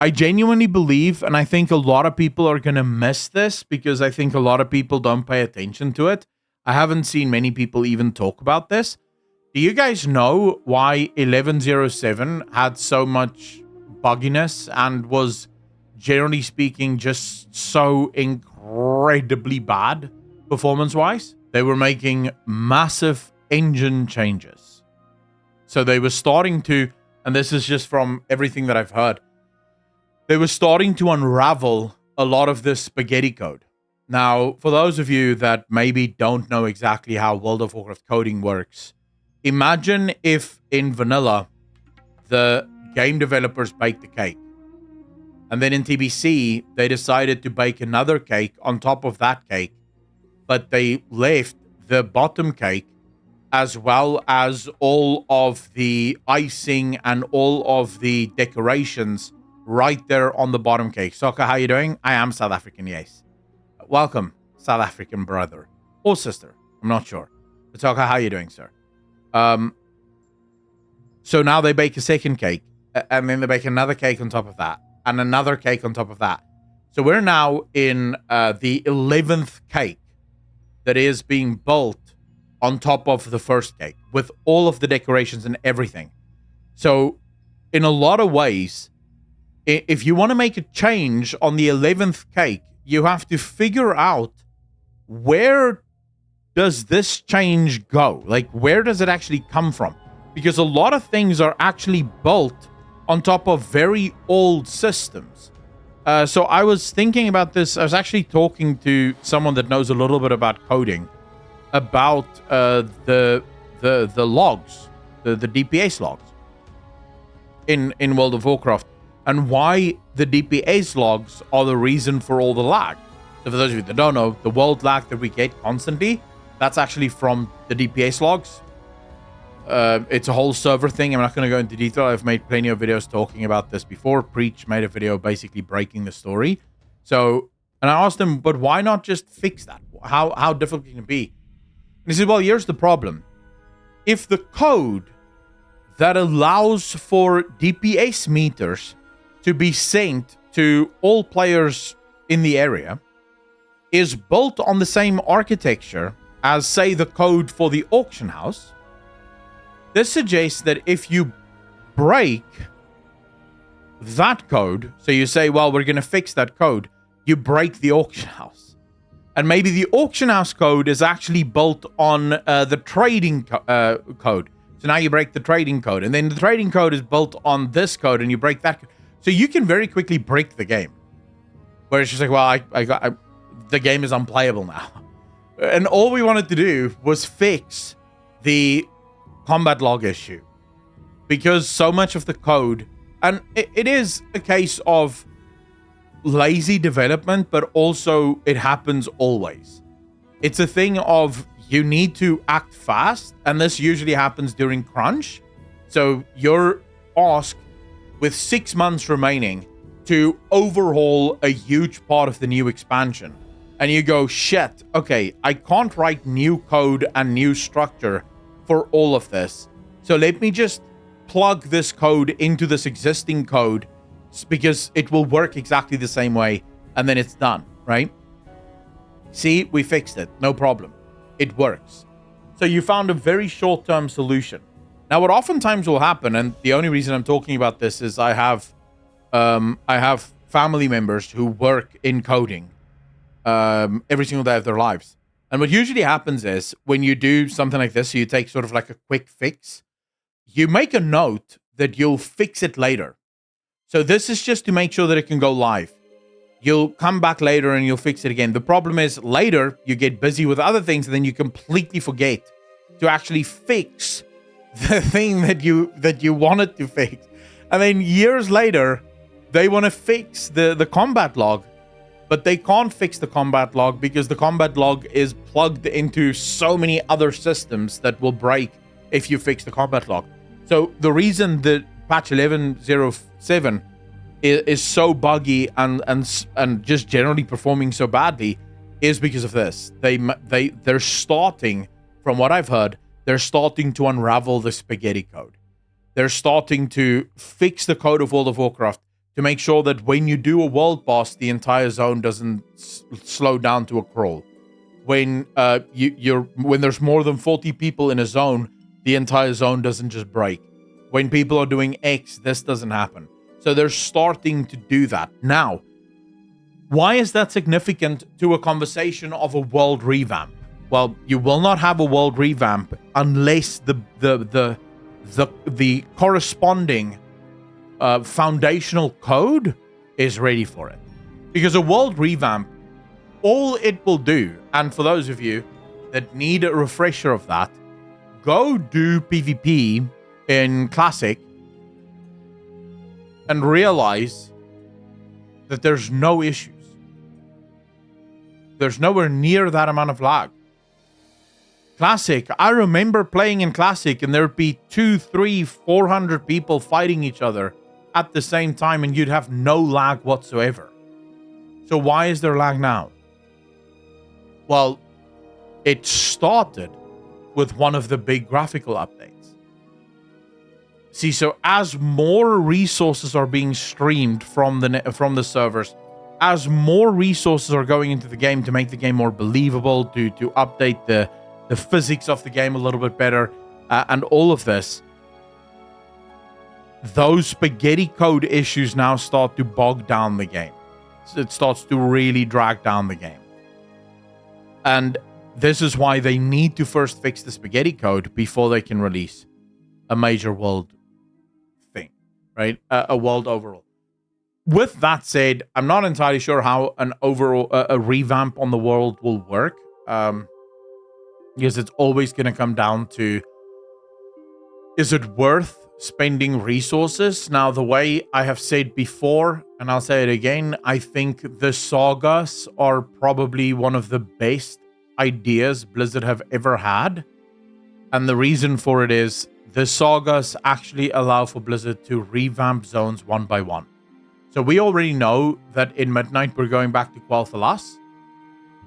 I genuinely believe, and I think a lot of people are going to miss this because I think a lot of people don't pay attention to it. I haven't seen many people even talk about this. Do you guys know why 1107 had so much bugginess and was, generally speaking, just so incredibly bad performance-wise? They were making massive engine changes. So they were starting to, and this is just from everything that I've heard, they were starting to unravel a lot of this spaghetti code. Now, for those of you that maybe don't know exactly how World of Warcraft coding works, imagine if in vanilla, the game developers baked the cake. And then in TBC, they decided to bake another cake on top of that cake, but they left the bottom cake as well as all of the icing and all of the decorations right there on the bottom cake. Sokka, how you doing? I am South African, yes. Welcome, South African brother or sister. I'm not sure. But Sokka, how you doing, sir? So now they bake a second cake, and then they bake another cake on top of that, and another cake on top of that. So we're now in the 11th cake that is being built on top of the first cake with all of the decorations and everything. So in a lot of ways, if you want to make a change on the 11th cake, you have to figure out where does this change go? Like, where does it actually come from? Because a lot of things are actually built on top of very old systems. So I was thinking about this. I was actually talking to someone that knows a little bit about coding about the logs, the DPS logs in World of Warcraft, and why the DPS logs are the reason for all the lag. So for those of you that don't know, the world lag that we get constantly, that's actually from the DPS logs. It's a whole server thing. I'm not going to go into detail. I've made plenty of videos talking about this before. Preach made a video basically breaking the story. So, and I asked him, but why not just fix that? How difficult can it be? And he said, well, here's the problem. If the code that allows for DPS meters to be sent to all players in the area is built on the same architecture as, say, the code for the auction house, this suggests that if you break that code, so you say, well, we're going to fix that code, you break the auction house. And maybe the auction house code is actually built on the trading code. So now you break the trading code. And then the trading code is built on this code and you break that code. So you can very quickly break the game. Where it's just like, well, the game is unplayable now. And all we wanted to do was fix the combat log issue. Because so much of the code, and it is a case of lazy development, but also it happens always. It's a thing of you need to act fast, and this usually happens during crunch. So you're asked with 6 months remaining to overhaul a huge part of the new expansion. And you go, shit, okay, I can't write new code and new structure for all of this. So let me just plug this code into this existing code because it will work exactly the same way, and then it's done, right? See, we fixed it, no problem. It works. So you found a very short-term solution. Now, what oftentimes will happen, and the only reason I'm talking about this is I have family members who work in coding every single day of their lives. And what usually happens is when you do something like this, so you take sort of like a quick fix, you make a note that you'll fix it later. So this is just to make sure that it can go live. You'll come back later and you'll fix it again. The problem is later you get busy with other things and then you completely forget to actually fix the thing that you wanted to fix. And then years later, they want to fix the combat log, but they can't fix the combat log because the combat log is plugged into so many other systems that will break if you fix the combat log. So the reason that patch 11.07 is so buggy and just generally performing so badly is because of this. They're starting, from what I've heard, they're starting to unravel the spaghetti code. They're starting to fix the code of World of Warcraft to make sure that when you do a world boss, the entire zone doesn't slow down to a crawl. When when there's more than 40 people in a zone, the entire zone doesn't just break. When people are doing X, this doesn't happen. So they're starting to do that. Now, why is that significant to a conversation of a world revamp? Well, you will not have a world revamp unless the corresponding foundational code is ready for it. Because a world revamp, all it will do, and for those of you that need a refresher of that, go do PvP in Classic and realize that there's no issues. There's nowhere near that amount of lag. Classic, I remember playing in Classic and there'd be 200, 300, 400 people fighting each other at the same time and you'd have no lag whatsoever. So why is there lag now? Well, it started with one of the big graphical updates. See, so as more resources are being streamed from the servers, as more resources are going into the game to make the game more believable, to update the physics of the game a little bit better, and all of this, those spaghetti code issues now start to bog down the game. So it starts to really drag down the game. And this is why they need to first fix the spaghetti code before they can release a major world thing, right? A world overall. With that said, I'm not entirely sure how an overall a revamp on the world will work, because it's always going to come down to, is it worth spending resources? Now, the way I have said before, and I'll say it again, I think the sagas are probably one of the best ideas Blizzard have ever had. And the reason for it is the sagas actually allow for Blizzard to revamp zones one by one. So we already know that in Midnight, we're going back to Quel'Thalas.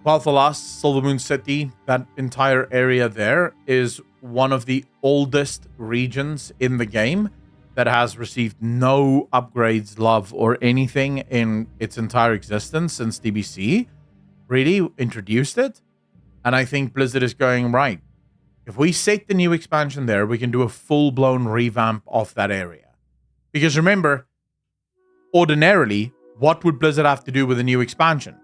Quel'Thalas, Silvermoon City, that entire area there is one of the oldest regions in the game that has received no upgrades, love, or anything in its entire existence since DBC really introduced it. And I think Blizzard is going, right, if we set the new expansion there, we can do a full-blown revamp of that area. Because remember, ordinarily, what would Blizzard have to do with a new expansion?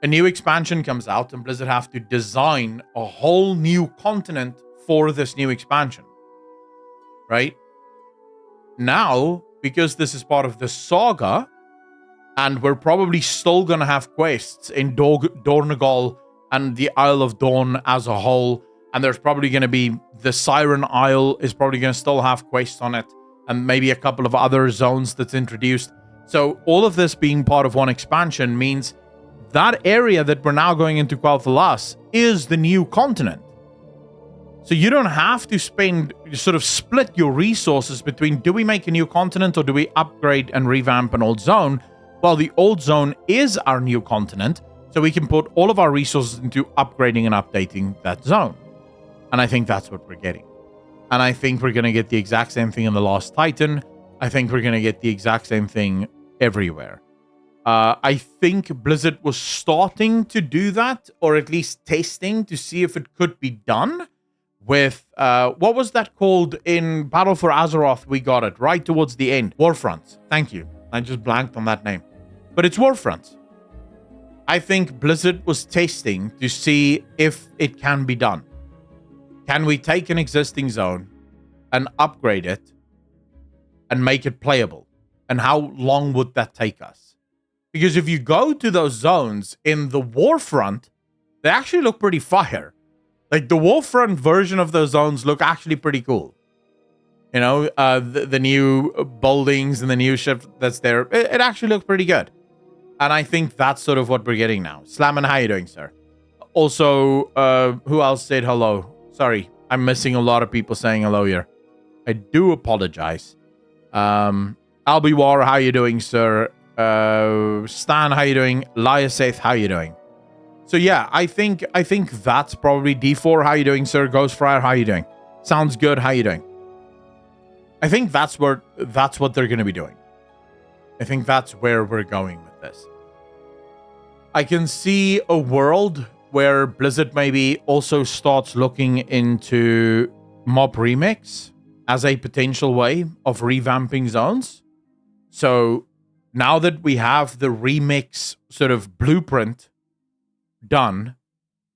A new expansion comes out and Blizzard have to design a whole new continent for this new expansion, right? Now, because this is part of the saga, and we're probably still going to have quests in Dornogal and the Isle of Dawn as a whole, and there's probably going to be the Siren Isle is probably going to still have quests on it, and maybe a couple of other zones that's introduced. So all of this being part of one expansion means that area that we're now going into Quel'Thalas is the new continent. So you don't have to split your resources between, do we make a new continent or do we upgrade and revamp an old zone? Well, the old zone is our new continent, so we can put all of our resources into upgrading and updating that zone. And I think that's what we're getting. And I think we're going to get the exact same thing in The Lost Titan. I think we're going to get the exact same thing everywhere. I think Blizzard was starting to do that, or at least testing to see if it could be done with, what was that called in Battle for Azeroth? We got it right towards the end. Warfront. Thank you. I just blanked on that name. But it's Warfront. I think Blizzard was testing to see if it can be done. Can we take an existing zone and upgrade it and make it playable? And how long would that take us? Because if you go to those zones in the Warfront, they actually look pretty fire. Like the Warfront version of those zones look actually pretty cool. You know, the new buildings and the new ship that's there, it actually looks pretty good. And I think that's sort of what we're getting now. Slammin', how you doing, sir? Also, who else said hello? Sorry, I'm missing a lot of people saying hello here. I do apologize. Albiwar, how you doing, sir? Stan, how you doing? Liaseth, how you doing? So yeah, I think that's probably D4. How you doing, sir? Ghostfryer, how you doing? Sounds good. How you doing? I think that's what they're going to be doing. I think that's where we're going with this. I can see a world where Blizzard maybe also starts looking into mob remix as a potential way of revamping zones. So now that we have the remix sort of blueprint done,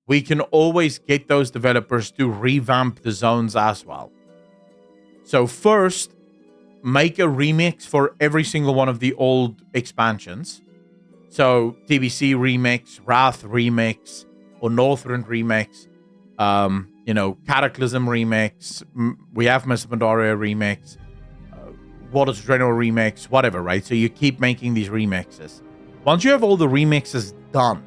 we can always get those developers to revamp the zones as well. So first, make a remix for every single one of the old expansions. So TBC remix, Wrath remix, or Northrend remix, Cataclysm remix. We have Miss Pandaria remix, Waters Draenor remix, whatever, right? So you keep making these remixes. Once you have all the remixes done,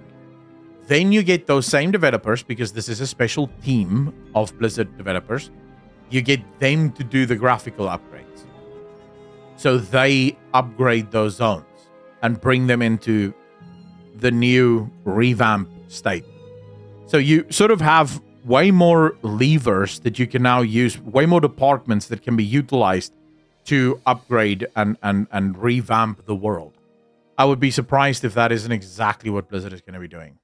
then you get those same developers, because this is a special team of Blizzard developers. You get them to do the graphical upgrades. So they upgrade those zones and bring them into the new revamp state. So you sort of have way more levers that you can now use, way more departments that can be utilized to upgrade and revamp the world. I would be surprised if that isn't exactly what Blizzard is going to be doing.